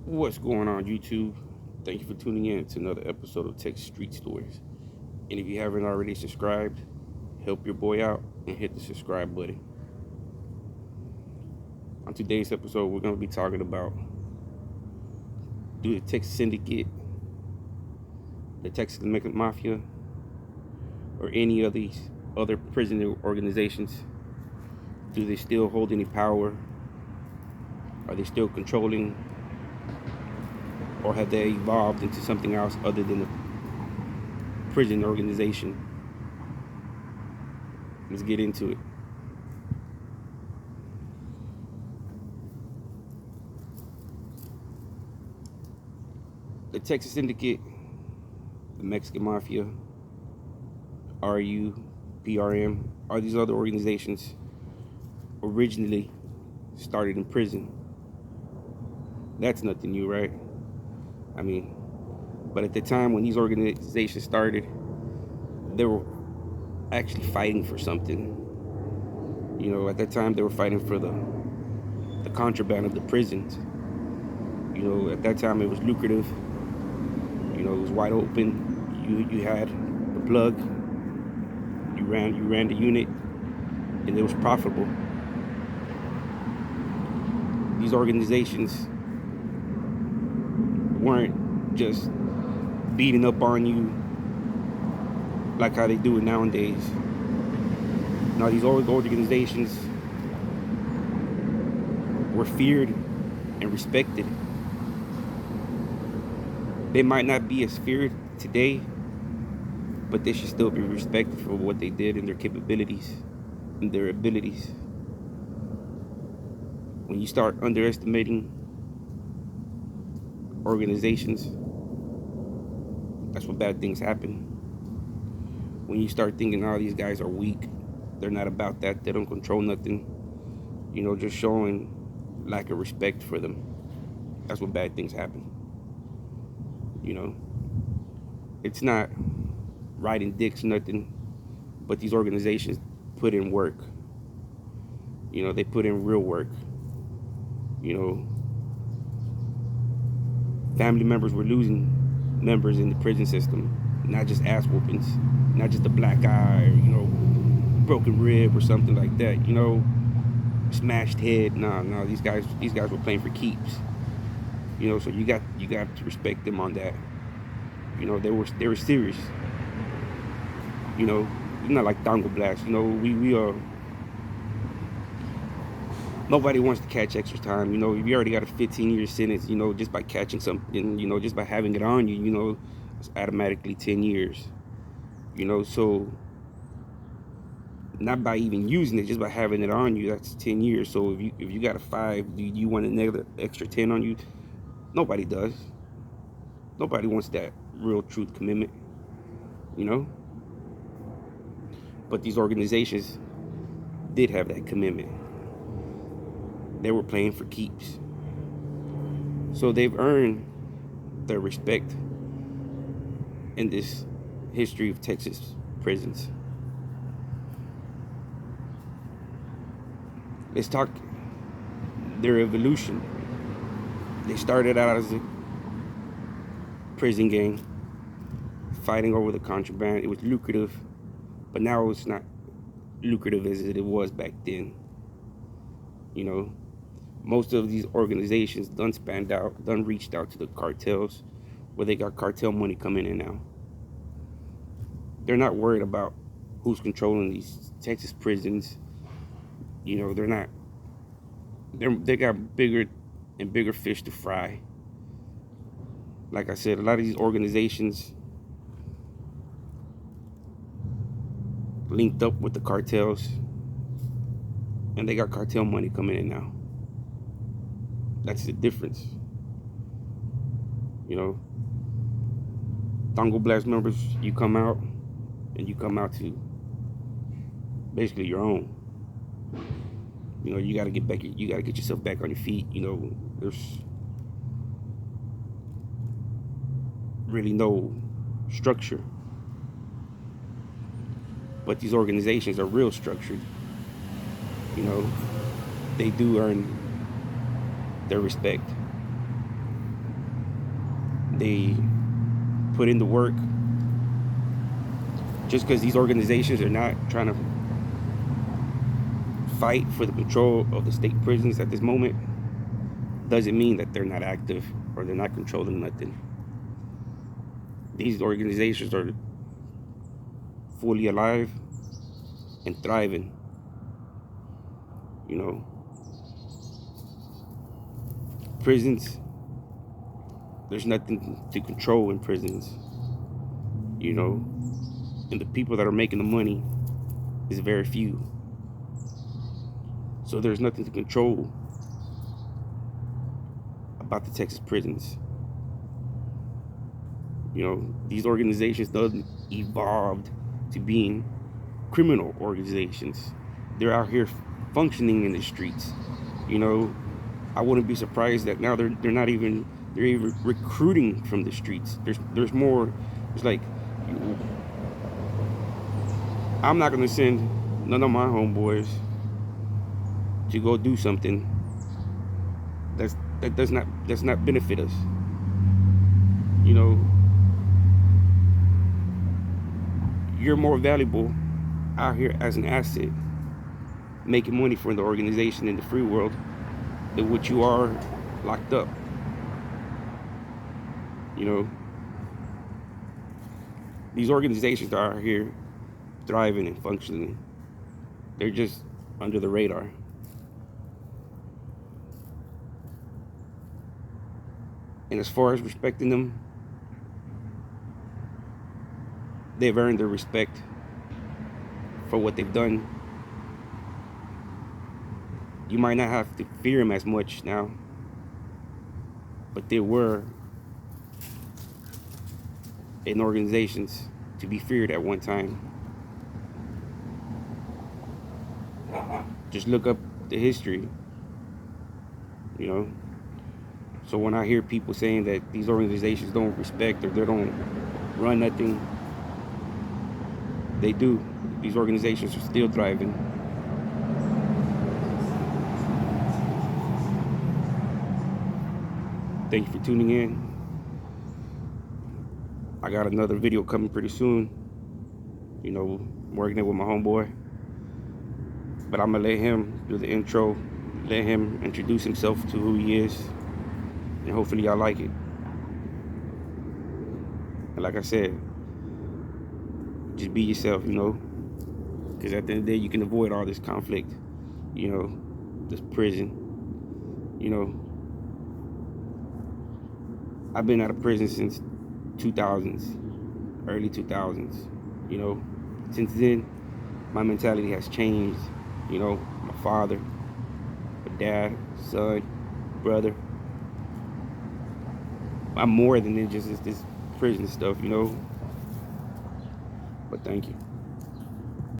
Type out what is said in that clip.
What's going on, YouTube? Thank you for tuning in to another episode of Tech Street Stories. And if you haven't already subscribed, help your boy out and hit the subscribe button. On today's episode, we're going to be talking about do the Texas Syndicate, the Texas Mafia, or any of these other prison organizations, do they still hold any power? Are they still controlling? Or have they evolved into something else other than a prison organization? Let's get into it. The Texas Syndicate, the Mexican Mafia, RU, PRM, all these other organizations originally started in prison. That's nothing new, right? I mean, but at the time when these organizations started, they were actually fighting for something. You know, at that time they were fighting for the contraband of the prisons. You know, at that time it was lucrative. You know, it was wide open. You had the plug. You ran the unit, and it was profitable. These organizations weren't just beating up on you like how they do it nowadays. Now, these old organizations were feared and respected. They might not be as feared today, but they should still be respected for what they did and their capabilities and their abilities. When you start underestimating organizations, that's when bad things happen. When you start thinking, oh, these guys are weak, they're not about that, they don't control nothing, you know, just showing lack of respect for them, that's when bad things happen. You know, it's not riding dicks, nothing, but these organizations put in work. You know, they put in real work. You know, family members were losing members in the prison system, not just ass whoopings, not just a black eye, or, you know, broken rib or something like that. You know, smashed head. No, these guys were playing for keeps. You know, so you got to respect them on that. You know, they were serious. You know, it's not like Tango Blast. You know, we nobody wants to catch extra time. You know, if you already got a 15-year sentence, you know, just by catching something, you know, just by having it on you, you know, it's automatically 10 years. You know, so not by even using it, just by having it on you, that's 10 years. So if you got a 5, do you want another extra 10 on you? Nobody does. Nobody wants that real truth commitment, you know? But these organizations did have that commitment. They were playing for keeps. So they've earned their respect in this history of Texas prisons. Let's talk their evolution. They started out as a prison gang, fighting over the contraband. It was lucrative, but now it's not lucrative as it was back then. You know, most of these organizations done reached out to the cartels, where they got cartel money coming in now. They're not worried about who's controlling these Texas prisons. You know, they're not. They got bigger and bigger fish to fry. Like I said, a lot of these organizations linked up with the cartels, and they got cartel money coming in now. That's the difference. You know, Tango Blast members, you come out, and you come out to basically your own. You know, you gotta get yourself back on your feet. You know, there's really no structure. But these organizations are real structured. You know, they do earn their respect. They put in the work. Just because these organizations are not trying to fight for the control of the state prisons at this moment doesn't mean that they're not active or they're not controlling nothing. These organizations are fully alive and thriving. You know, prisons, there's nothing to control in prisons. You know, and the people that are making the money is very few. So there's nothing to control about the Texas prisons. You know, these organizations don't evolved to being criminal organizations. They're out here functioning in the streets. You know, I wouldn't be surprised that now they're even recruiting from the streets. There's more. It's like, I'm not gonna send none of my homeboys to go do something that does not benefit us. You know, you're more valuable out here as an asset, making money for the organization in the free world than what you are locked up. You know, these organizations are out here thriving and functioning. They're just under the radar. And as far as respecting them, they've earned their respect for what they've done. You might not have to fear them as much now, but they were in organizations to be feared at one time. Just look up the history, you know. So when I hear people saying that these organizations don't respect or they don't run nothing, they do. These organizations are still thriving. Thank you for tuning in. I got another video coming pretty soon. You know, working it with my homeboy. But I'm gonna let him do the intro, let him introduce himself to who he is, and hopefully y'all like it. And like I said, just be yourself, you know, because at the end of the day, you can avoid all this conflict, you know, this prison, you know. I've been out of prison since 2000s, early 2000s, you know. Since then, my mentality has changed, you know. My father, my dad, son, brother. I'm more than just this prison stuff, you know. But thank you.